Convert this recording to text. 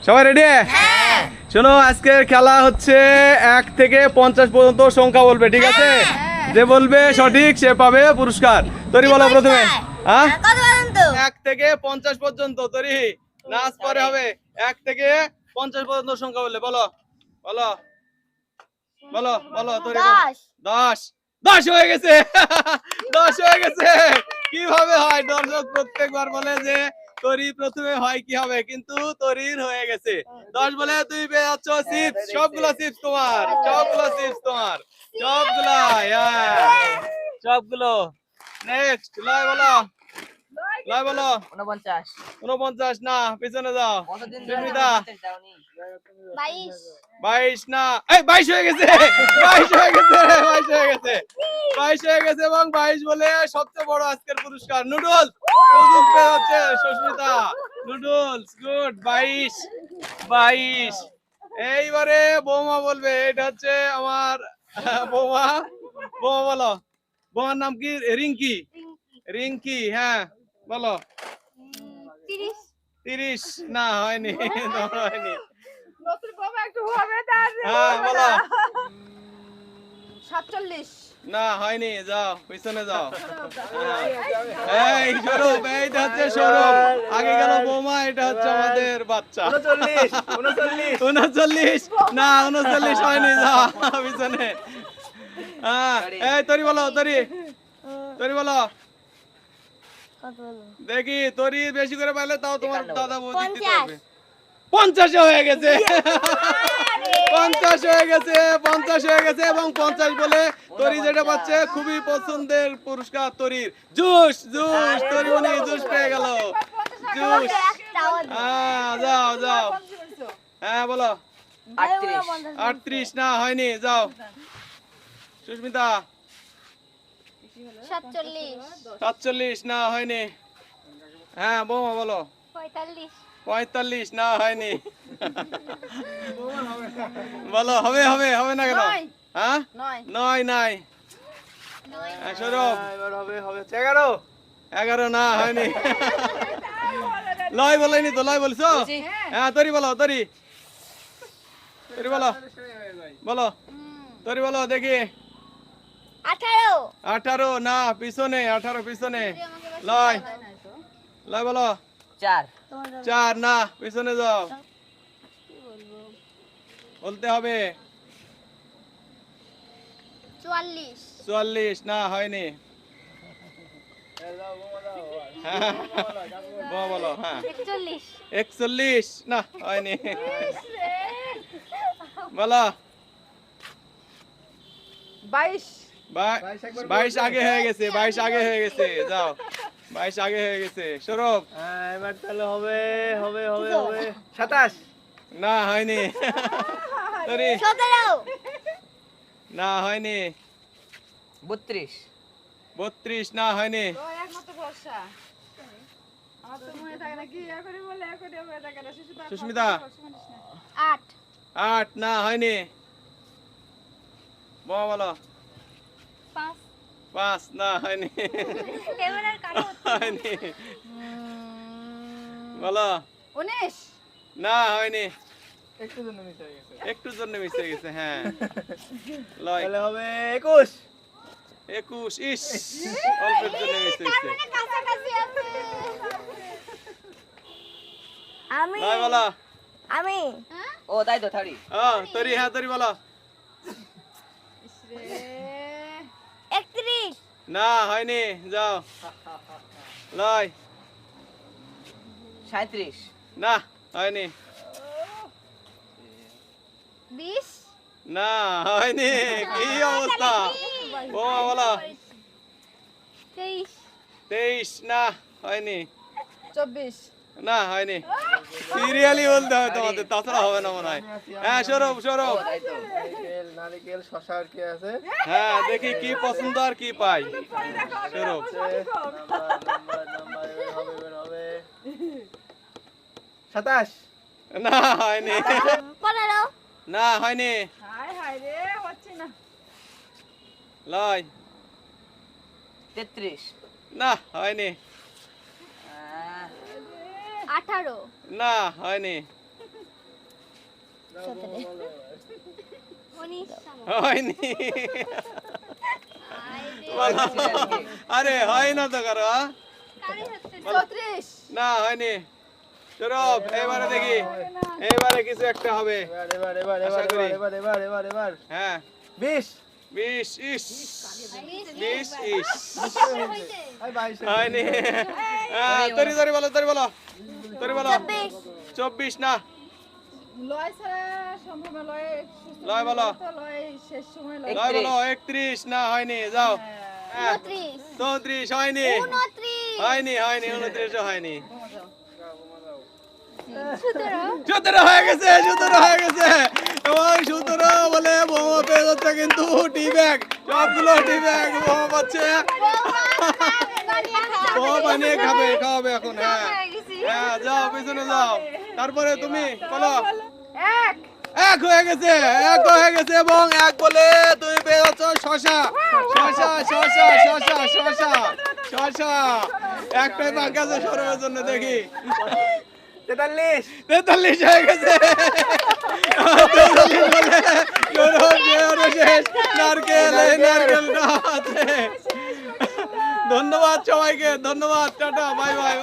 সবাই রেডি? হ্যাঁ। শোনো, আজকের খেলা হচ্ছে 1 থেকে 50 পর্যন্ত সংখ্যা বলবে, ঠিক আছে? যে বলবে সঠিক সে পাবে পুরস্কার। তরি বলো প্রথমে। হ্যাঁ, 1 থেকে 50 পর্যন্ত। তরি নাচ পরে হবে। 1 থেকে 50 পর্যন্ত সংখ্যা বললে বলো বলো বলো বলো। তরি 10। 10 হয়ে গেছে। 10 হয়ে গেছে। কিভাবে হয়? দর্শক প্রত্যেকবার বলে যে তরি প্রথমে হয় কি হবে, কিন্তু তরির হয়ে গেছে। 10 বলে তুমি পেয়ে যাচ্ছ চিপস। সবগুলো চিপস তোমার, সবগুলো চিপস তোমার, সবগুলা। সবগুলো। নেক্সট লয় বলো, লয় বলো। 49 49 না, পিছনে যাও। সুস্মিতা 22 22 না, এই 22 হয়ে গেছে। 22 হয়ে গেছে, 22 হয়ে গেছে, 22 হয়ে গেছে। এবং 22 বলে সবচেয়ে বড় আজকের পুরস্কার নুডলস সুযোগ পেয়ে যাচ্ছে সুস্মিতা। Noodles, good. 22 22। এইবারে বৌমা বলবে। এটা হচ্ছে আমার বৌমা। বৌমা বলো। বৌমার নাম কি? রিঙ্কি। রিঙ্কি, হ্যাঁ বলো। 30 30 না, হয়নি। তোমার হয়নি। নতুন বাবা একটু হবে তার। হ্যাঁ বলো। 47 না, হয়নি। যাও পিছনে যাও। এই স্বরূপ, এইটা হচ্ছে স্বরূপ। আগে গেল বৌমা, এটা হচ্ছে আমাদের বাচ্চা। 39 39 39 না, 39 হয়নি। যাও পিছনে। হ্যাঁ, এই তরি বলো, তরি তরি বলো। কত হলো? দেখি তরি বেশি করে পাইলে তাও তোমার দাদা বৌদি দিতে 50 হবে। 50 হয়ে গেছে। 50 হয়ে গেছে, 50 হয়ে গেছে। এবং 50 বলে তরি যেটা পাচ্ছে খুবই পছন্দের পুরস্কার তরির জুস। জুস, তরি উনি জুস পেয়ে গেল। জুস। হ্যাঁ, যাও যাও। হ্যাঁ বলো। 38 না, হয়নি। যাও সুস্মিতা। 47 47 না, হয়নি। হ্যাঁ বৌমা বলো। 45 45 না, হয়নি। বলো। হবে হবে হবে না কেন? হ্যাঁ, 9 নাই। সৌরভ এবার হবে হবে 11 11 না, হয়নি। লয় বলেনি তো, লয় বলছো? হ্যাঁ তরি বলো, তরি তরি বলো বলো। তরি বলো দেখি। 18 18 না, পিছনে। 18 পিছনে। লয় লয় বলো। 4 4 না, পিছনে যাও। বলতে হবে। 44 44 না, হয়নি। হ্যাঁ, বলো বলো। হ্যাঁ 41 41 না, হয়নি। বলো। 22 22 আগে হয়ে গেছে, 22 আগে হয়ে গেছে। যাও, 22 আগে হয়ে গেছে। সৌরভ এবার তাহলে হবে হবে হবে হবে 27 না, হয়নি। তরি 17 না, হয়নি। 32 32 না, হয়নি। তো একমাত্র ভরসা। আমার তো মনে থাকে না কি এখনই বলে এখনই হবে থাকে না সুস্মিতা 8 8 না, হয়নি। বলো বলো। 5 5 না, হয়নি। এবার আর কাটো হয়নি। বলো। 19 না, হয়নি। একটু জন্য মিস হয়ে গেছে একটু জন্য মিস হয়ে গেছে। হ্যাঁ লয়। তাহলে হবে 21 21 ইস, অল্পের জন্য মিস হয়েছে। মানে কাছাকাছি আছে। আমি লয় বলো। আমি ও তাই তো 30 তরি, হ্যাঁ তরি বলো। 31 না, হয়নি। যাও। লয় 37 না, হয়নি। 20 না, হয়নি। কি অবস্থা? ও বলো। 23 23 না, হয়নি। 24 না, হয়নি। সিরিয়ালি বলতে হয় তোমাদের, তাছাড়া হবে না মনে হয়। হ্যাঁ সৌরভ, সৌরভ। তাই তো নারকেল নারকেল শশা আর কি আছে? হ্যাঁ দেখি কি পছন্দ আর কি পাই। সৌরভ নাম্বার এবার হবে 27 না, হয়নি। 15 না, হয়নি। হায় হায় রে হচ্ছে না। লয় 33 না, হয়নি। 18 না, হয়নি। উনিশ হয়নি বলো। আরে হয় না তো কারো হ্যাঁ? কারি হচ্ছে 34 না হয়নি। সৌরভ এবারে দেখি, এবারে কিছু একটা হবে। এবার এবার এবার আশা এবার করি। এবার এবার এবার এবার হ্যাঁ 20 20 ইস 20 ইস হইছে আই 22 হয়নি। হ্যাঁ তরি তরি বলো তরি বলো তরি বলো 24 না লয় ছাড়া সম্ভব না, লয় সুস্থ লয় বলো। তো লয় শেষ সময় লয়। লয় বলো 31 না হয়নি যাও হ্যাঁ 34 হয়নি 29 হয়নি হয়নি 29 হয়নি 17 17 হয়ে গেছে 17 হয়ে গেছে এবং 17 বলে বোমা পেয়ে যাচ্ছে কিন্তু টি ব্যাগ সবগুলো টি ব্যাগ বোমা পাচ্ছে বোমা বানিয়ে খাওয়াবে এখন হ্যাঁ হ্যাঁ যাও পিছনে যাও তারপরে তুমি বলো এক এক হয়ে গেছে এবং এক বলে তুমি পেয়ে যাচ্ছ শশা শশা শশা শশা শশা শশা একটাই বাকি আছে সরবের জন্য দেখি 43 হয়ে গেছে 43 বলে সৌরভ যে শেষ নারকেল এই নারকেলটা আছে ধন্যবাদ সবাইকে ধন্যবাদ টাটা বাই বাই